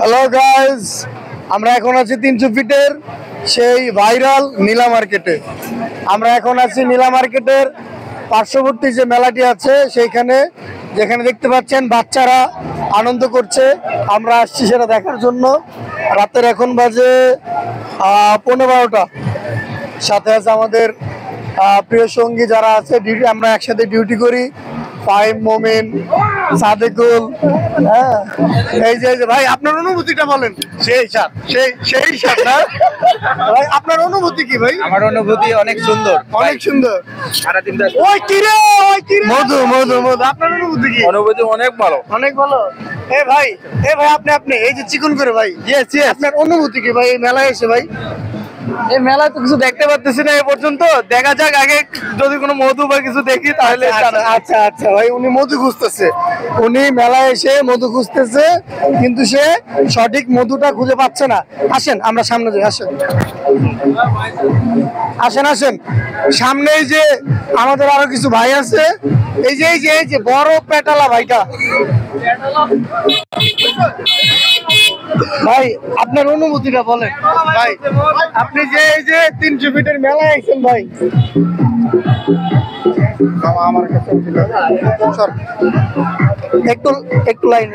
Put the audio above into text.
Hello guys, আমরা এখন আছি 300 ফিটের সেই ভাইরাল নীলা মার্কেটে। আমরা এখন আছি নীলা মার্কেটের পার্শ্ববর্তী যে মেলাটি আছে সেইখানে, যেখানে দেখতে পাচ্ছেন বাচ্চারা আনন্দ করছে। আমরা আসছি সেটা দেখার জন্য। রাতের এখন বাজে 12:15। সাথে আছে আমাদের প্রিয় সঙ্গী যারা আছে, ডিউটি আমরা একসাথে ডিউটি করি। ফাইম, মোমিন, সাদেকুল। হ্যাঁ, এই যে ভাই আপনার অনুভূতিটা বলেন। সেই সাত না ভাই, আপনার অনুভূতি কি ভাই? আমার অনুভূতি অনেক সুন্দর, অনেক সুন্দর। ওই কিরে মধু মধু মধু, আপনার অনুভূতি কি? অনুভূতি অনেক ভালো, অনেক ভালো। এ ভাই আপনি এই যে চিকন করে ভাই, আপনার অনুভূতি কি ভাই এই মেলায় এসে? ভাই এই মেলায় তো কিছু দেখতে পাচ্ছি না এ পর্যন্ত, দেখা যাক আগে যদি কোনো মধু বা কিছু দেখি তাহলে। আচ্ছা আচ্ছা ভাই, উনি মধু খুঁজতেছে, উনি মেলায় এসে মধু খুঁজতেছে, কিন্তু সে সঠিক মধুটা খুঁজে পাচ্ছে না। আসেন আমরা সামনে যাই, আসেন সামনেই যে আমাদের আরো কিছু ভাই আছে। এই যে বড় পেটালা ভাইটা। ভাই আপনার অনুভূতিটা বলেন ভাই, আপনি যে এই যে 300 ফিটের মেলায় আইছেন ভাই। আমার কাছে একটু লাইন